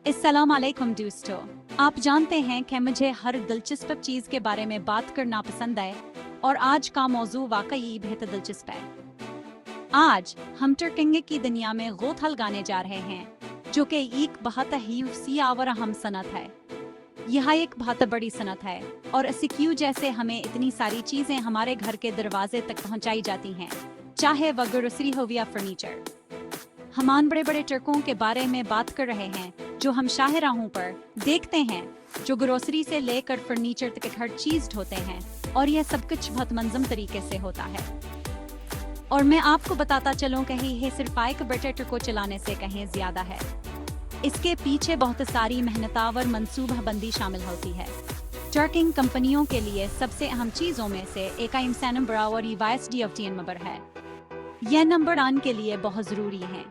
अस्सलाम वालेकुम दोस्तों। आप जानते हैं कि मुझे हर दिलचस्प चीज के बारे में बात करना पसंद है और आज का मौजू वाकई बेहद दिलचस्प है। आज हम टर्किंग की दुनिया में गोथल गाने जा रहे हैं, जो कि एक बहुत ही वसी और अहम सनत है। यह एक बहुत बड़ी सनत है और इसी क्यों जैसे हमें इतनी सारी चीजें हमारे घर के दरवाजे तक पहुंचाई जाती हैं, चाहे वह ग्रोसरी हो या फर्नीचर। हम बड़े बड़े ट्रकों के बारे में बात कर रहे हैं जो हम शाहराहों पर देखते हैं, जो ग्रोसरी से लेकर फर्नीचर तक हर चीज ढोते हैं, और यह सब कुछ बहुत मंजम तरीके से होता है। और मैं आपको बताता चलूं कि यह सिर्फ एक बड़े ट्रक को चलाने से कहीं ज्यादा है। इसके पीछे बहुत सारी मेहनतावर मंसूबाबंदी शामिल होती है। ट्रकिंग कंपनियों के लिए सबसे अहम चीजों में से एक IMSA नंबर और EYSDOTN नंबर है। यह नंबर आने के लिए बहुत जरूरी है।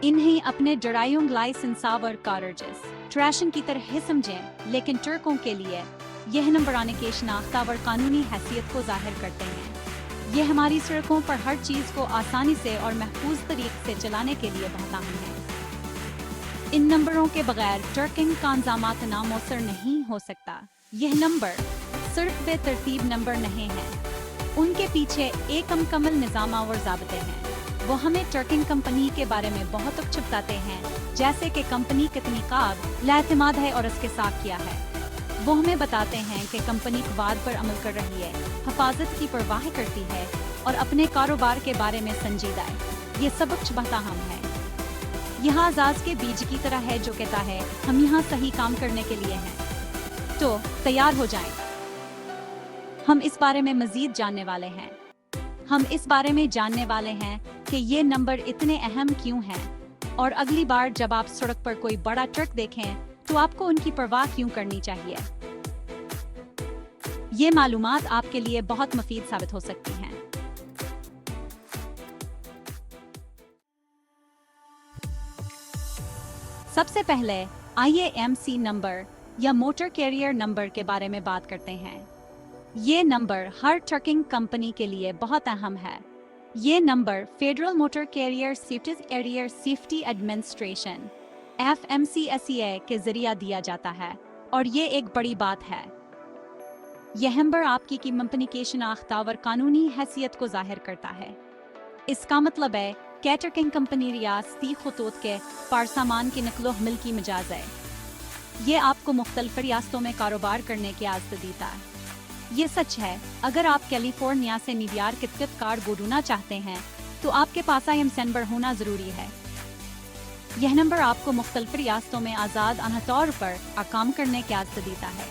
इन्हें अपने ड्राइविंग लाइसेंस और कागजात ट्रैशन की तरह समझें, लेकिन ट्रकों के लिए यह नंबर आने के शनाख्त और कानूनी हैसियत को जाहिर करते हैं। यह हमारी सड़कों पर हर चीज को आसानी से और महफूज तरीके से चलाने के लिए बहुत अहम है। इन नंबरों के बगैर ट्रकिंग का इंतजामात नामौसर नहीं हो सकता। यह नंबर सिर्फ बेतरतीब नंबर नहीं है, उनके पीछे एक मुकम्मल निज़ाम और ज़ाब्ते हैं। वो हमें ट्रकिंग कंपनी के बारे में बहुत कुछ बताते हैं, जैसे कि कंपनी कितनी काबिल-ए-एतमाद है और इसके साथ क्या है। वो हमें बताते हैं कि कंपनी वाद पर अमल कर रही है, हिफाजत की परवाह करती है और अपने कारोबार के बारे में संजीदा है। ये सब कुछ बहुत अहम है। यह आजाद के बीज की तरह है जो कहता है हम यहाँ सही काम करने के लिए हैं। तो तैयार हो जाएं। हम इस बारे में मजीद जानने वाले हैं। हम इस बारे में जानने वाले हैं कि ये नंबर इतने अहम क्यों हैं, और अगली बार जब आप सड़क पर कोई बड़ा ट्रक देखें तो आपको उनकी परवाह क्यों करनी चाहिए। ये मालूमात आपके लिए बहुत मुफीद साबित हो सकती हैं। सबसे पहले IMSA नंबर या मोटर कैरियर नंबर के बारे में बात करते हैं। ये नंबर हर ट्रकिंग कंपनी के लिए बहुत अहम है। ये number federal motor carrier safety administration FMCSA के जरिए दिया जाता है, और ये एक बड़ी बात है। यह नंबर आपकी कंपनी के शनाख्त और कानूनी हैसियत को जाहिर करता है। इसका मतलब है कि ट्रकिंग कंपनी रियासती खतूत के पार सामान की नकलो हमल की मिजाज है। ये आपको मुख्तलिफ रियासतों में कारोबार करने की आज़ादी देता है। ये सच है, अगर आप कैलिफोर्निया से न्यूयॉर्क तक कार बोलना चाहते हैं तो आपके पास IMSA नंबर होना जरूरी है। यह नंबर आपको मुख्तलिफ रियासतों में आज़ाद तौर पर काम करने की आज़ादी देता है।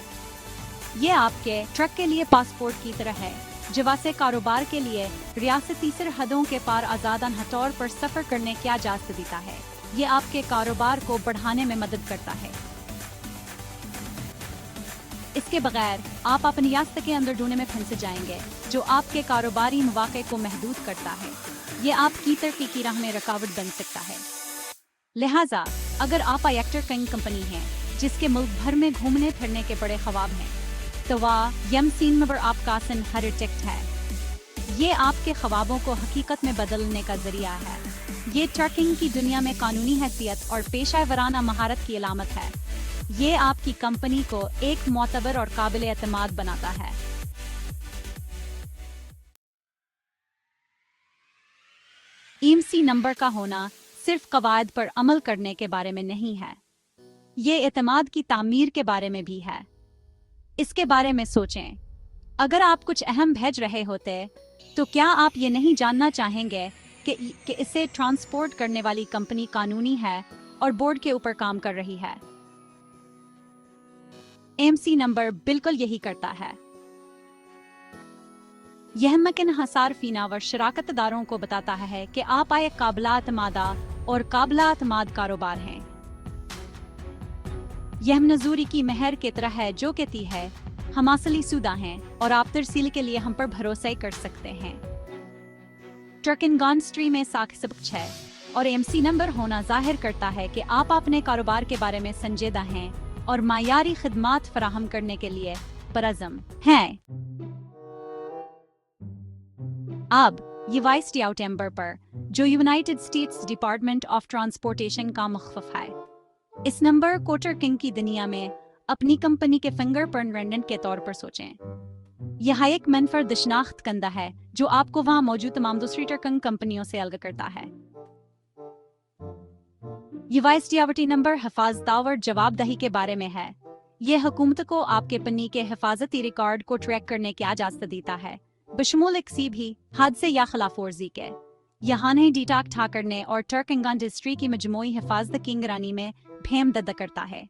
ये आपके ट्रक के लिए पासपोर्ट की तरह है, जवा से कारोबार के लिए रियासती सरहदों के पार आज़ाद तौर पर सफ़र करने की इजाज़त देता है। ये आपके कारोबार को बढ़ाने में मदद करता है। इसके बगैर आप अपनी रियासत के अंदर ढूंढने में फंस जाएंगे, जो आपके कारोबारी मौके को महदूद करता है। ये आपकी तरक्की की राह में रुकावट बन सकता है। लिहाजा अगर आप एक ट्रकिंग कंपनी हैं जिसके मुल्क भर में घूमने फिरने के बड़े ख्वाब हैं, तो IMSA नंबर आपका हर टिकट है। ये आपके ख्वाबों को हकीकत में बदलने का जरिया है। ये ट्रकिंग की दुनिया में कानूनी हैसियत और पेशा वराना महारत की अलामत है। ये आपकी कंपनी को एक मोतबर और काबिल-ए-एतमाद बनाता है। IMSA नंबर का होना सिर्फ कवायद पर अमल करने के बारे में नहीं है, ये एतमाद की तामीर के बारे में भी है। इसके बारे में सोचें, अगर आप कुछ अहम भेज रहे होते तो क्या आप ये नहीं जानना चाहेंगे कि इसे ट्रांसपोर्ट करने वाली कंपनी कानूनी है और बोर्ड के ऊपर काम कर रही है। IMSA नंबर बिल्कुल यही करता है। यह मकिन हसारफीना व शराकतदारों को बताता है कि आप एक काबिल-ए-एतमादा और काबिल-ए-एतमाद कारोबार हैं। यह नजूरी की मेहर की तरह है जो कहती है हम असली सुदा हैं और आप तरसील के लिए हम पर भरोसा कर सकते हैं। ट्रकिंग इंडस्ट्री में साख सब कुछ है, और IMSA नंबर होना जाहिर करता है कि आप अपने कारोबार के बारे में संजीदा हैं और मायारी खिदमात फराहम करने के लिए परअज़म हैं। अब EYSDOTN नंबर पर, जो United states department of transportation का मुख्तफ है, इस नंबर को ट्रकिंग की दुनिया में अपनी कंपनी के फिंगरप्रिंट के तौर पर सोचें। यह एक मनफरद शनाख्त कंधा है जो आपको वहां मौजूद तमाम दूसरी ट्रकिंग कंपनियों से अलग करता है। ये वाइसटियावटी नंबर हिफाजत और जवाबदही के बारे में है। यह हुकूमत को आपके पन्नी के हिफाजती रिकॉर्ड को ट्रैक करने की इजाजत देता है, बशमूल किसी भी हादसे या खिलाफवर्जी के। यहाँ नहीं डिटेक्ट ठा करने और ट्रकिंग इंडस्ट्री की मजमूई हिफाजत की निगरानी में भेमदद करता है।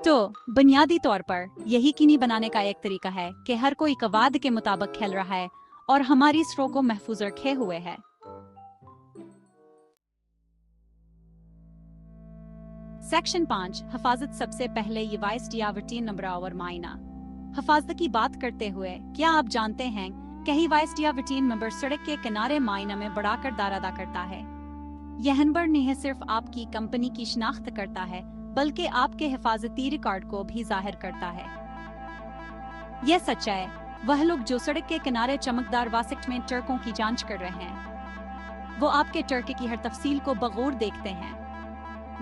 तो बुनियादी तौर पर यही यकीनी बनाने का एक तरीका है कि हर कोई कवायद के मुताबिक खेल रहा है और हमारी स्ट्रो को महफूज रखे हुए है। सेक्शन 5 हिफाजत। सबसे पहले ये वाइसटियावटी नंबर और मायना। हिफाजत की बात करते हुए क्या आप जानते हैं कि ही वाइसटियावटी नंबर सड़क के किनारे मायना में बड़ा किरदार अदा करता है। यह नंबर नहीं सिर्फ आपकी कंपनी की शिनाख्त करता है बल्कि आपके हिफाजती रिकॉर्ड को भी जाहिर करता है। यह सच है वह लोग जो सड़क के किनारे चमकदार वासिक्ट में ट्रकों की जांच कर रहे हैं, वो आपके ट्रक की हर तफसील को बगौर देखते हैं।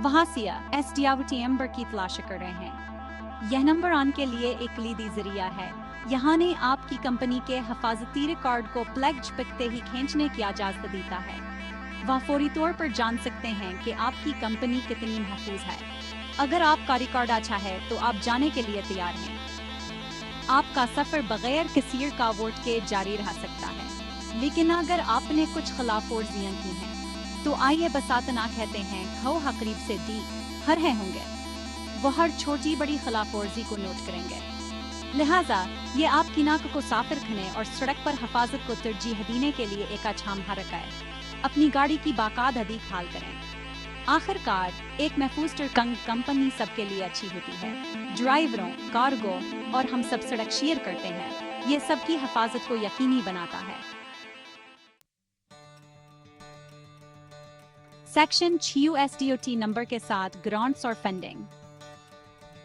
वहां सिया एसटियावटी नंबर की तलाश कर रहे हैं। यह नंबर आने के लिए एक कलीदी जरिया है। यहाँ ने आपकी कंपनी के हिफाजती रिकॉर्ड को प्लेज पिकते ही खींचने की इजाजत देता है। वह फौरी तौर पर जान सकते हैं कि आपकी कंपनी कितनी महफूज है। अगर आपका रिकॉर्ड अच्छा है तो आप जाने के लिए तैयार हैं। आपका सफर बगैर किसी रुकावट के जारी रह सकता है। लेकिन अगर आपने कुछ खिलाफवर्जियां की हैं तो आइए बसातना कहते हैं खो करीब से दी हर है होंगे। वो हर छोटी बड़ी खिलाफवर्जी को नोट करेंगे। लिहाजा ये आपकी नाक को साफ रखने और सड़क पर हिफाजत को तरजीह देने के लिए एक अच्छा महरक है। अपनी गाड़ी की बाकायदा देखभाल करें। आखिरकार एक महफूज ट्रकिंग कंपनी सबके लिए अच्छी होती है। ड्राइवरों, कार्गो और हम सब सड़क शेयर करते हैं। ये सबकी हिफाजत को यकीनी बनाता है। सेक्शन 6 यूएसडीओटी नंबर के साथ ग्रांट्स और फंडिंग।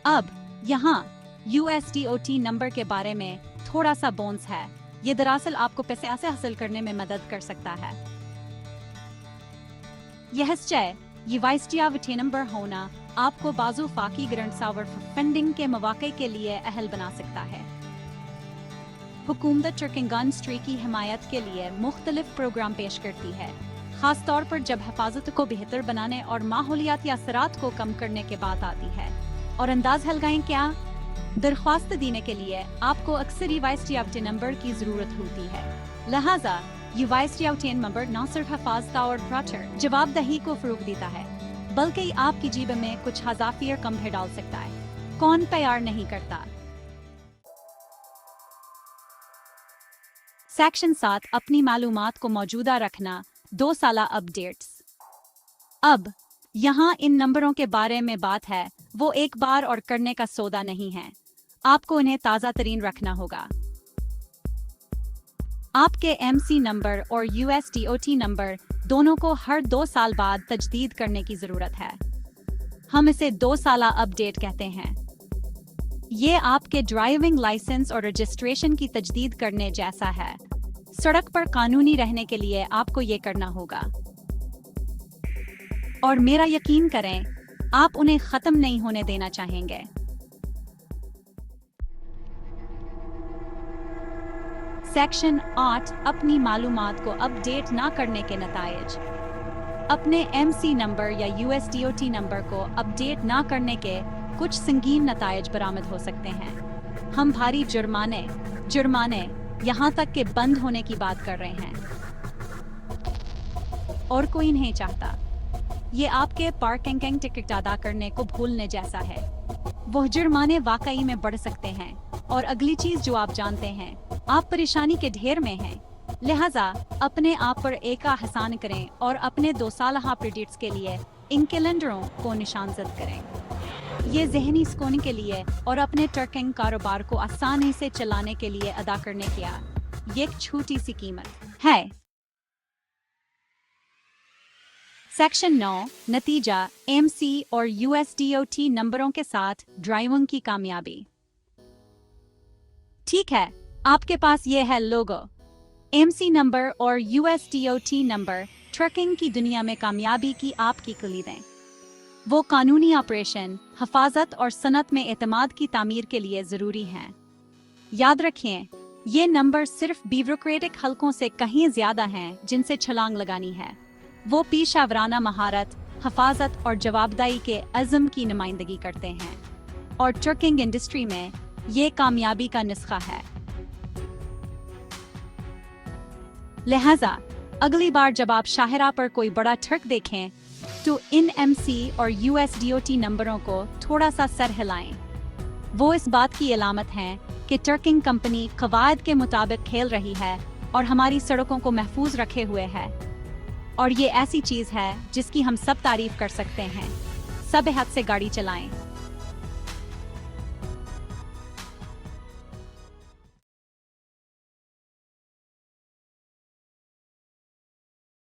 अब यहाँ यूएसडीओटी नंबर के बारे में थोड़ा सा बोन्स है। ये दरअसल आपको पैसे हासिल करने में मदद कर सकता है। यह ये वाइसटियावटी नंबर होना आपको बाजू फाकी ग्रांट्स और फंडिंग के मौके के लिए अहल बना सकता है। हुकूमत ट्रकिंग इंडस्ट्री की हिमायत के लिए मुख्तलिफ प्रोग्राम पेश करती है, खास तौर पर जब हिफाजत को बेहतर बनाने और माहौलियाती असरात को कम करने के बात आती है। और अंदाज लगाएं क्या दरख्वास्त देने के लिए आपको अक्सर ही वाइसटियावटी नंबर की जरूरत होती है। लिहाजा ये वाइसटियावटी नंबर न सिर्फ हिफाजत और प्रॉपर जवाबदही को फरोग देता है बल्कि आपकी जेब में कुछ इजाफी रकम भी डाल सकता है। कौन प्यार नहीं करता। सेक्शन 7 अपनी मालूमात को मौजूदा रखना 2 साला अपडेट्स। अब यहाँ इन नंबरों के बारे में बात है, वो एक बार और करने का सौदा नहीं है। आपको इन्हें ताज़ा तरीन रखना होगा। आपके एमसी नंबर और यूएसडीओटी नंबर दोनों को हर 2 साल बाद तजदीद करने की जरूरत है। हम इसे 2 साला अपडेट कहते हैं। ये आपके ड्राइविंग लाइसेंस और रजिस्ट्रेशन की तजदीद करने जैसा है। सड़क पर कानूनी रहने के लिए आपको ये करना होगा और मेरा यकीन करें आप उन्हें खत्म नहीं होने देना चाहेंगे। सेक्शन 8 अपनी मालूमात को अपडेट ना करने के नतायज। अपने एमसी नंबर या यूएसडीओटी नंबर को अपडेट ना करने के कुछ संगीन नतायज बरामद हो सकते हैं। हम भारी जुर्माने यहाँ तक के बंद होने की बात कर रहे हैं और कोई नहीं चाहता। ये आपके पार्किंग टिकट अदा करने को भूलने जैसा है। वह जुर्माने वाकई में बढ़ सकते हैं और अगली चीज जो आप जानते हैं आप परेशानी के ढेर में हैं। लिहाजा अपने आप पर एक एहसान करें और अपने 2 साल प्रोजेक्ट्स के लिए इन कैलेंडरों को निशानजद करें। ये जहनी सुकून के लिए और अपने ट्रकिंग कारोबार को आसानी से चलाने के लिए अदा करने की ये एक छोटी सी कीमत है। सेक्शन 9 नतीजा एमसी और यूएसडीओटी नंबरों के साथ ड्राइविंग की कामयाबी। ठीक है, आपके पास ये है लोगो। एमसी नंबर और यूएसडीओटी नंबर ट्रकिंग की दुनिया में कामयाबी की आपकी कलीदें। वो कानूनी ऑपरेशन, हफाजत और सनत में एतमाद की तामीर के लिए ज़रूरी हैं। याद रखें, ये नंबर सिर्फ ब्यूरोक्रेटिक हलकों से कहीं ज़्यादा हैं जिनसे छलांग लगानी है। वो पेशावराना महारत, हफाजत और जवाबदारी के अज़्म की नुमाइंदगी करते हैं और ट्रकिंग इंडस्ट्री में ये कामयाबी का नुस्खा है। लिहाजा अगली बार जब आप शाहरा पर कोई बड़ा ट्रक देखें तो इन एमसी और USDOT नंबरों को थोड़ा सा सर हिलाएं। वो इस बात की अलामत हैं कि ट्रकिंग कंपनी कवायद के मुताबिक खेल रही है और हमारी सड़कों को महफूज रखे हुए है। और ये ऐसी चीज़ है जिसकी हम सब तारीफ कर सकते हैं। सब हद से गाड़ी चलाएं।